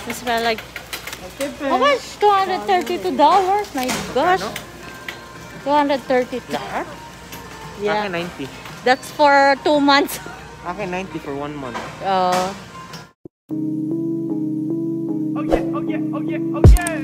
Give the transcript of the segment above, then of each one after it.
It smells like... How much? $232? My gosh. $230? Yeah. Akin 90. That's for 2 months. Akin 90 for 1 month. Oh. Oh yeah, oh yeah, oh yeah, oh yeah.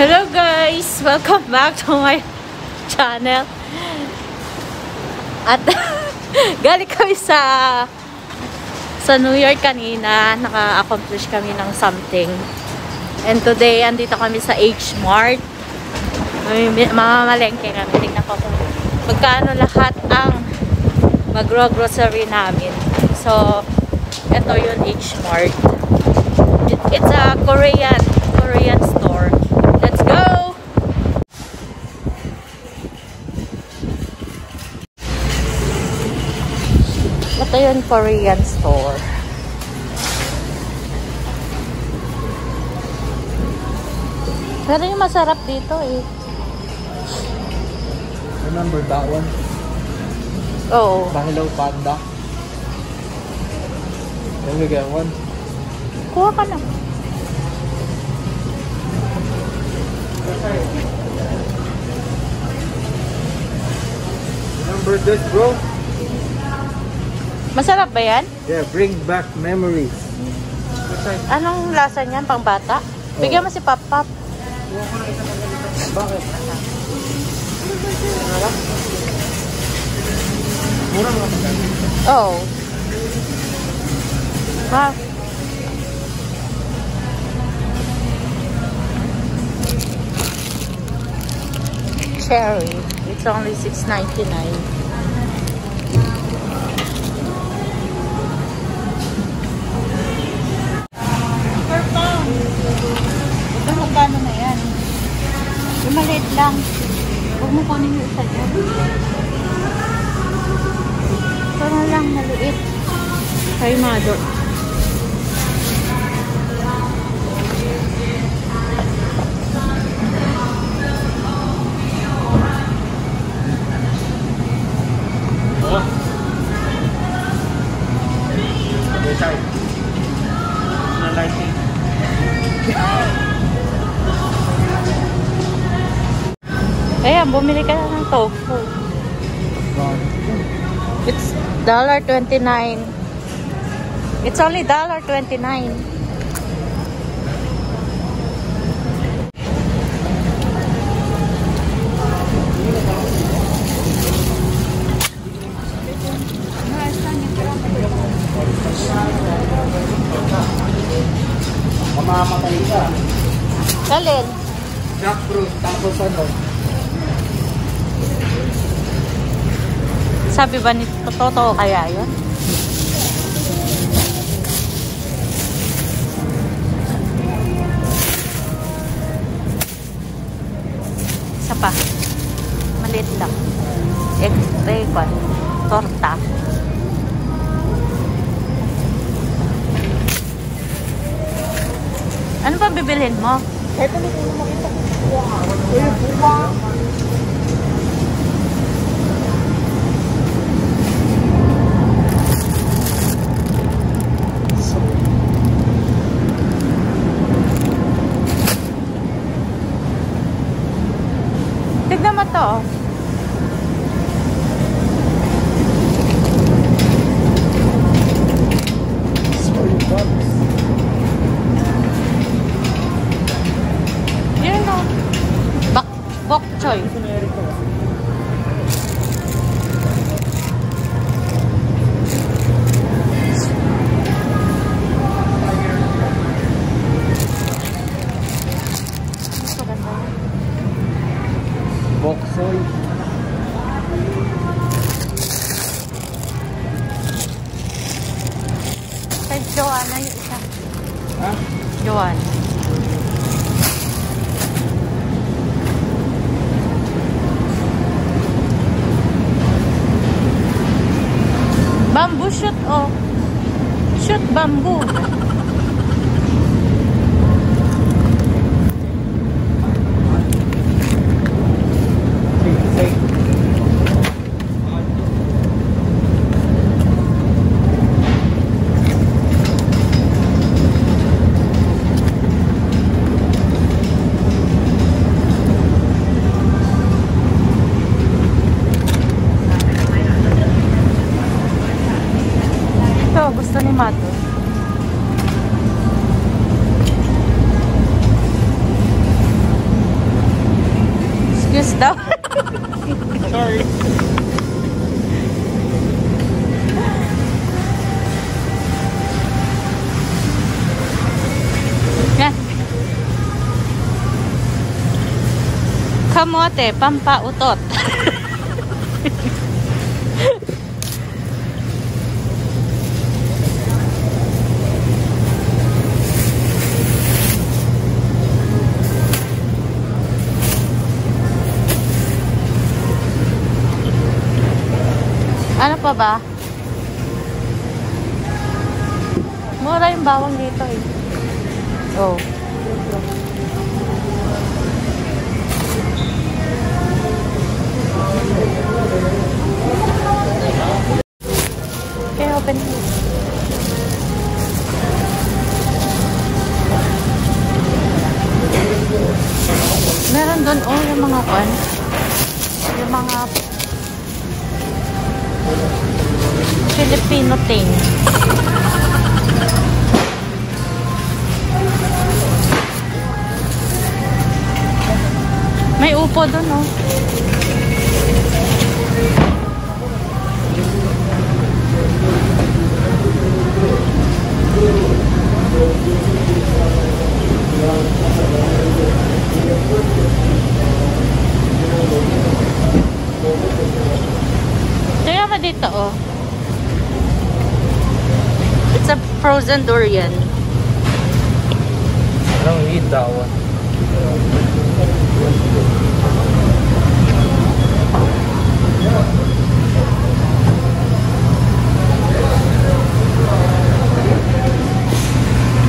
Hello guys! Welcome back to my channel. At galing kami sa New York kanina. Naka-accomplish kami ng something. And today, andito kami sa H Mart. Mamamalengke kami. Tingnan ko kung magkano lahat ang magro-grocery namin. So, ito yung H Mart. It's a Korean store. Let's go! Ito yung Korean store. Pero yung masarap dito eh. Remember that one? Oo. The Hello Panda. Let me get one. Kuha ka na. Remember this, bro? Masarap ba yan? Yeah, bring back memories. Anong lasa niyan? Pang bata? Bigyan mo si Pop Pop. Bakit? Mura mo naman. Oo. Ha? Cherry. It's only $6.99. Per pound. Ito magkano na yan? Yung maliit lang. Huwag mo kunin yung isa dyan. Ito na lang, maliit. Kay Mado. Ayan, bumili ka na ng tofu. It's $1.29. It's only $1.29. Mamamatay ka. Alin? Jackfruit, tapos ano? Sabi ba ni totoo kaya yun? Isa pa. Maliit lang. Torta. Ano ba bibilhin mo? Ito na kung makita ko. Uy, buka. Tignan mo to. Yun o. Bok choy. Bok soy. Kay Joanna yung isa. Ha? Joanna. Bamboo shoot, oh. Shoot bamboo. Ito, gusto ni Mato. Excuse daw. Sorry. Yan. Kamote, pampautot. Ano pa ba? Mura yung bawang dito eh. Oh. Okay, open it. Meron doon yung mga kwan. Yung mga Filipino thing. May upo doon, oh. Tingnan mo dito, oh. It's a frozen durian. I don't eat that one.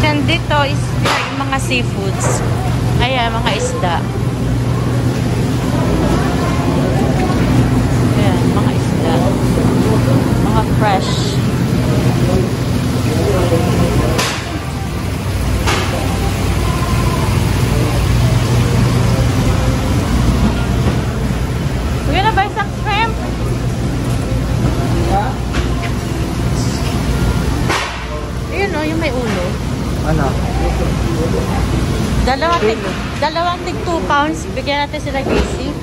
Then dito is yung mga seafoods. Ayan, mga isda. Ayan, mga isda. Mga fresh. We're gonna buy some shrimp. Ayun o, yung may ulo. Ano? Dalawang tig 2 pounds. Bigyan natin sila Gracie.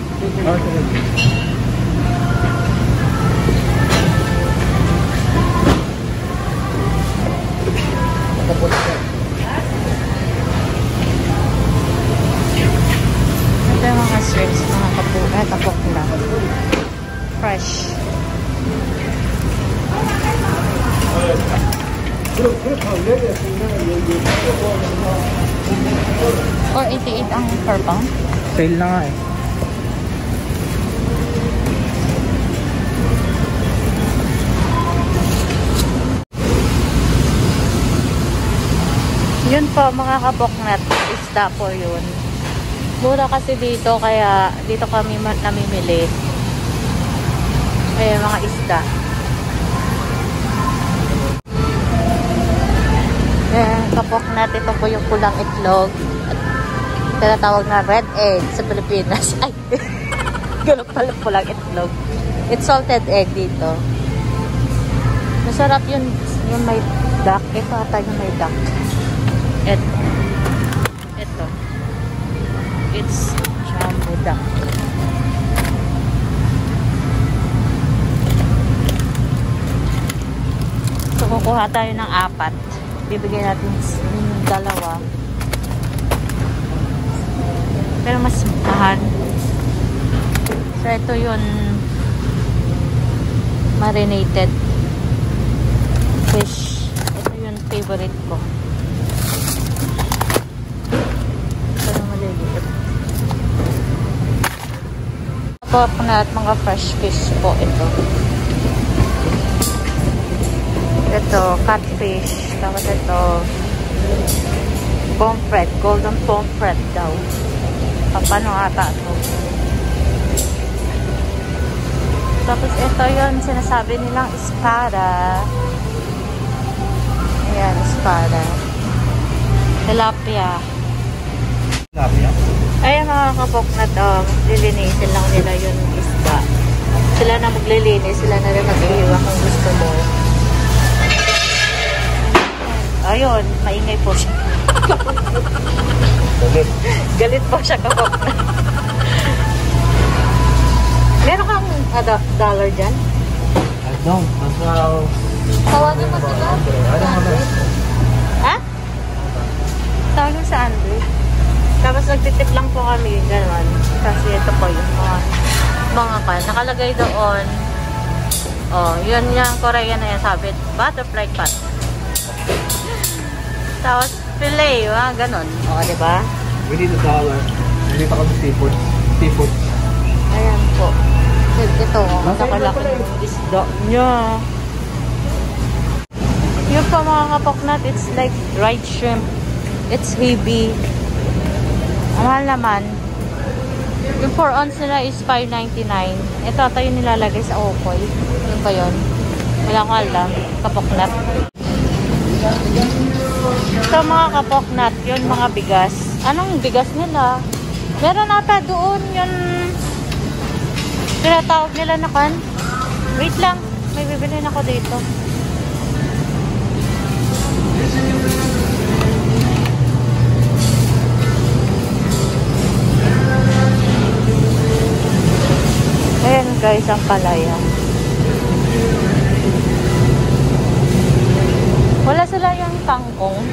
Ito yung mga shrimps, mga kapokla. Fresh. Or 88 ang per pound. Sale na nga eh. Yun po mga kaboknat, isda po yun. Mura kasi dito kaya dito kami namimili. Ayan mga isda. Ayan, kaboknat, ito po yung pulang itlog. Tinatawag na red egg sa Pilipinas. Ay, ganun pala pulang itlog. It's salted egg dito. Masarap yun yung may duck. Ito ata yung may duck. Ito. It's jumbo duck. So, kukuha tayo ng 4. Bibigyan natin yung 2. Pero mas mahal. So, ito yun marinated fish. Ito yung favorite ko. Pero maliliit. Po na at mga fresh fish po ito. Ito, catfish. Tapos ito, pomfret. Golden pomfret daw. Paano ata ito? Tapos ito yun, sinasabi nilang espada. Ayan, espada. Tilapia. Tilapia? Ayan mga kapoknat, lilinisin lang nila yung isda. Sila na maglilinis, sila na rin mag-iiwa kung gusto mo. Ayun, maingay po siya. Galit. Galit po siya kapoknat. Meron kang dollar dyan? I don't. Tawagin mo sila? Ha? Tawagin sa Andre. Tapos nagtitip lang po kami, gano'n. Kasi ito po yung mga kan. Nakalagay doon. Oh, yun yung Korean na yan sabi. Butterfly cut. Tapos fillet, gano'n. O, diba? We need $1. Hindi pa kami seafood. Seafood. Ayan po. Ito, nakalaki yung isda niya. Yun po mga kapoknat, it's like dried shrimp. It's heavy. Ang mahal naman. Yung 4 ounce nila is $5.99. Ito yung nilalagay sa okoy. Yun ba yun? Wala ko alam. Kapoknat. So mga kapoknat, yun mga bigas. Anong bigas nila? Meron ata doon yung tinatawag nila na kan. Wait lang. May bibilin ako dito. Ayan guys, ang palaya. Wala sila yung kangkong.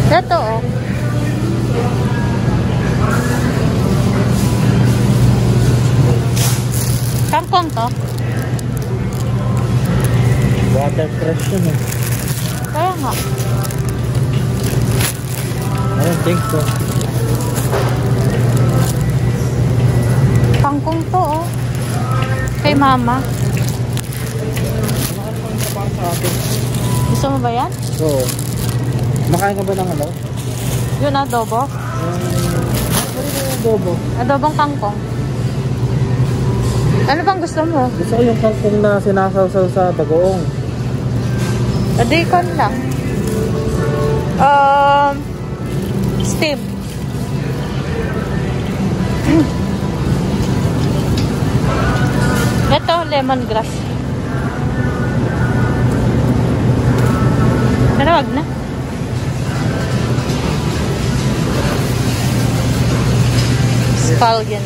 Ito oh. Kangkong to? Water fresh yun eh. Kaya nga. I don't think so. Kangkong to oh. Kay mama. Gusto mo ba yan? So, makain ka ba ng ano? Yun adobo? Adobo. Adobong kangkong. Ano bang gusto mo? Gusto ko yung kangkong na sinasawsaw sa bagoong. Adikon lang. Steam. Ito, lemongrass. Pero wag na. Scallion.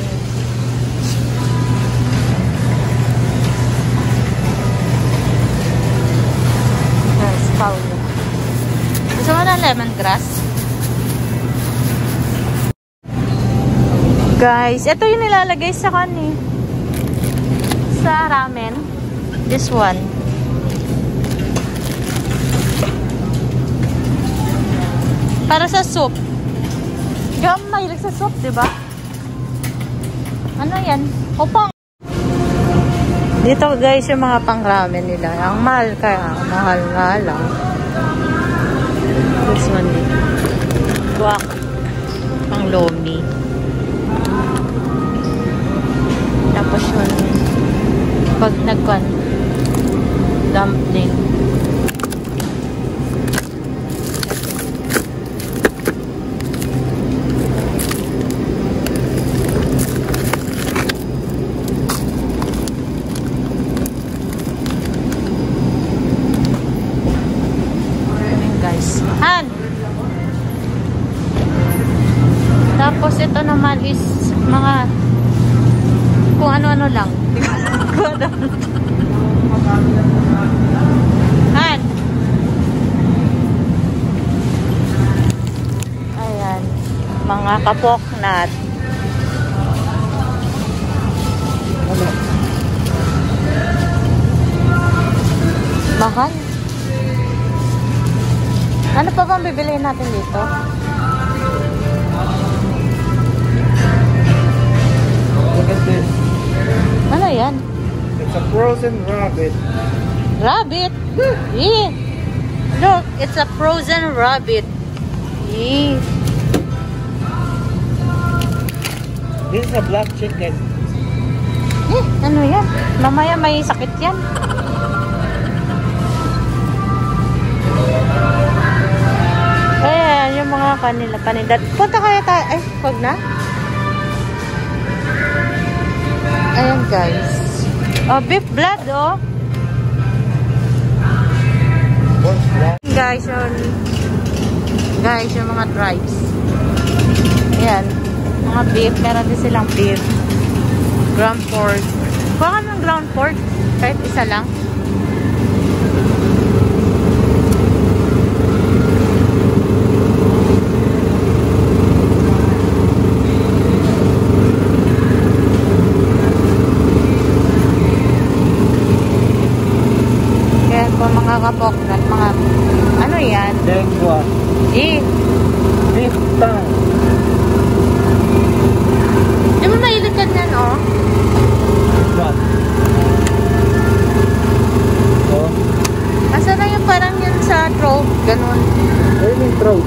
Scallion. Gusto mo na lemongrass? Guys, ito yung nilalagay sa kani. Sa ramen. This one. Para sa soup. Yung mahilig sa soup, diba? Ano yan? Upang. Dito guys, yung mga pang ramen nila. Ang mahal kaya. Mahal nga lang. This one dito. Guak. Pang lomi. Tapos yun. Pag nagkwan. Dumpling. Han. Tapos ito naman is mga kung ano-ano lang. Han. Ayan. Mga kapoknat. Mahal. Ano pa bang bibiliin natin dito? frozen rabbit. Rabbit? Yeah. Look, it's a frozen rabbit. Yeah. This is a black chicken. Ano yan? Mamaya may sakit yan. Ayan, yung mga kanila panindat. Punta kaya tayo. Ay, wag na. Ayan, guys. Oh, beef blood, oh. Guys, yung mga tribes. Ayan. Mga beef. Meron din silang beef. Ground pork. Kuha ka ng ground pork. Kahit isa lang. Kaya po mga kapoknat, mga ano yan? Lengua. Beef tongue. Di ba mahilig ka dyan, oh? What? Oh? Asa na yung parang yun sa throat? Ganun. Ayun yung throat.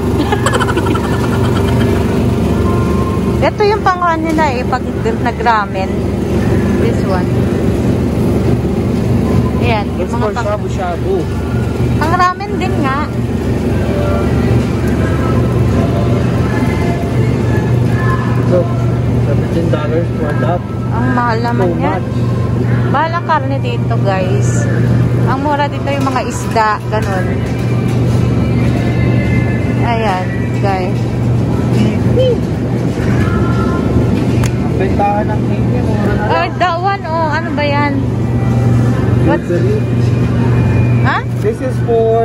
Ito yung pangalan nila eh, pag nag-ramen. This one. Ayan. It's Yung for mga shabu-shabu. ang ramen din nga. Look, $17 for that. Ang mahal naman So yan. much. Mahal ang karne dito, guys. Ang mura dito yung mga isda, ganun. Ayan, guys. Ang bentahan ng hindi, mura na Oh, lang. that one, oh. Ano ba yan? What? Ha? This is for,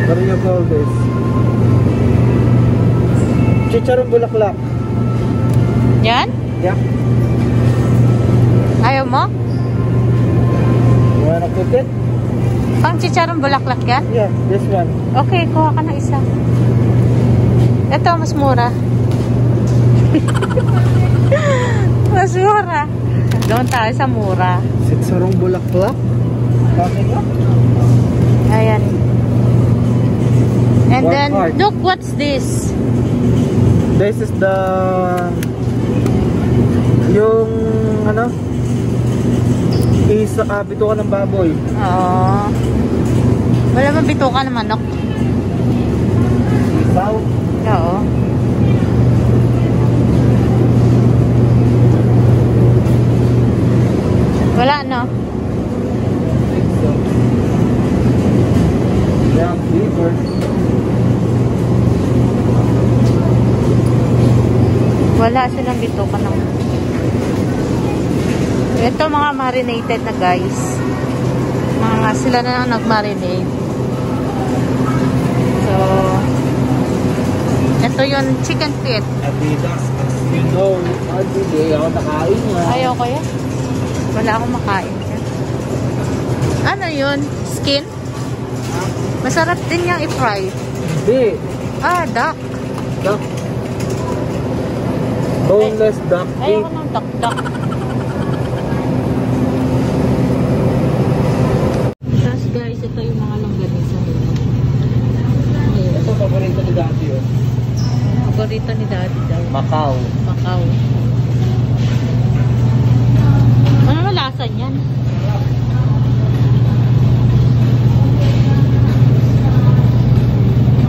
what do you call this? Chicharong bulaklak. Yan? Yeah. Ayaw mo? You wanna cook it? Pang chicharong bulaklak yan? Yeah, this one. Okay, kuha ka ng isa. Ito, mas mura. Mas mura. Doon tayo sa mura. Chicharong bulaklak? Bakit ba? Ayan. And What then, part? look, what's this? This is the yung ano bituka ng baboy. Oo. Wala man bituka ng manok. Isaw. Oo. Wala, no? Yeah, liver. Wala silang bituka ng... Ito mga marinated na, guys. Mga sila na lang nag-marinate. So, ito yung chicken feet. Adidas. You know, hindi ako nakain nga. Ayaw ko yan. Wala akong makain yan. Ano yun? Skin? Masarap din yung i-fry. Hindi. Ah, duck. Duck. Boneless duck. Ayaw ko ng duck. Tapos guys, ito yung mga longganisa nila. Ito paborito ni Daddy yun. Paborito ni Daddy daw. Macau. Macau. Ano malasa niyan?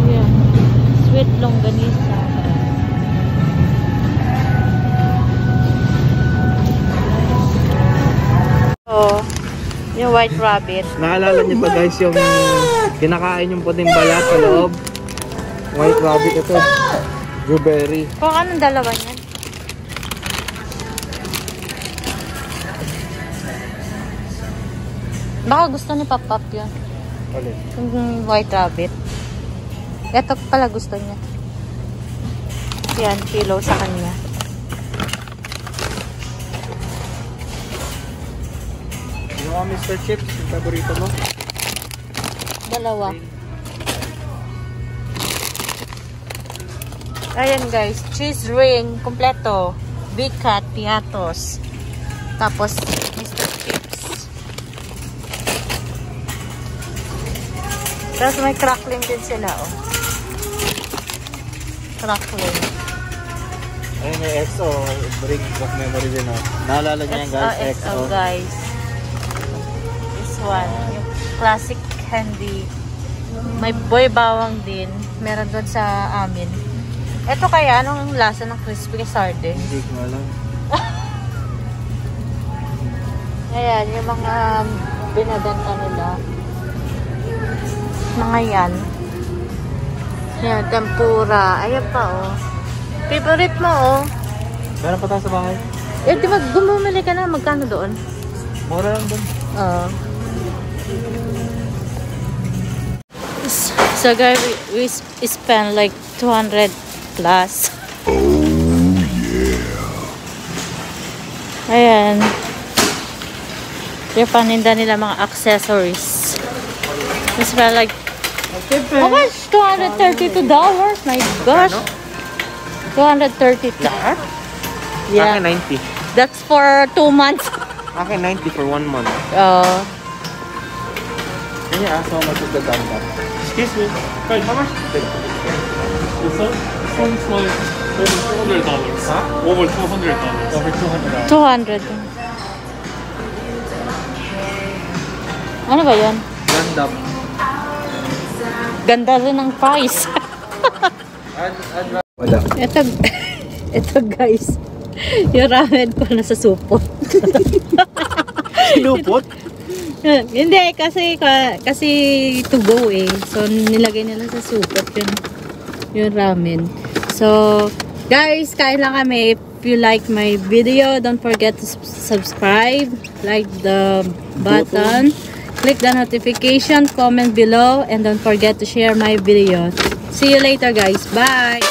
Yeah. Sweet longganisa. Oh, yung white rabbit. Naalala niyo pa guys yung kinakain yung puting balat sa loob? White rabbit ito. Blueberry. Kung anong dalawa niyan? Baka gusto ni Pop-Pop yun. Ulit. Yung white rabbit. Ito pala gusto niya. Yan, kilo sa kanya. Yung mga Mr. Chips, yung paborito mo? Dalawa. Ayan guys, cheese ring, kompleto. Big cat, piatos. Tapos, Tapos may crackling din sila, oh. Crackling. Ayun, may XO. Bring back memory din, oh. Naalala niya yan, guys. XO, guys. This one. Yung classic candy. May boy bawang din. Meron doon sa amin. Ito kaya, anong lasa ng crispy sardine? Hindi ko alam. Ayan, yung mga binabenta nila. Mga yan. Yan, tempura. Ayan pa, oh. Favorite mo, oh. Meron pa tayo sa bahay? Eh, di ba, bumili ka na. Magkano doon? Mura lang doon. Oo. So guys, we spent like 200 plus. Oh yeah. Ayan. Yung paninda nila mga accessories. We spent like how much? $232. My gosh. 232. Lahat? Yeah. Akin 90. That's for 2 months. Akin 90 for 1 month. Can you ask how much is the ganda? Excuse me. Hi, how much? This one? Sounds like over $200. Huh? Over $200. Over $200. 200. Ano ba yun? Ganda. Ganda rin ng price. Wala. Ito guys. Yung ramen ko nasa supot. Sinupot? Hindi, kasi to go eh. So, nilagay nila sa supot yung ramen. So, guys, kain lang kami. If you like my video, don't forget to subscribe, like the button, click the notification, comment below, and don't forget to share my video. See you later, guys. Bye!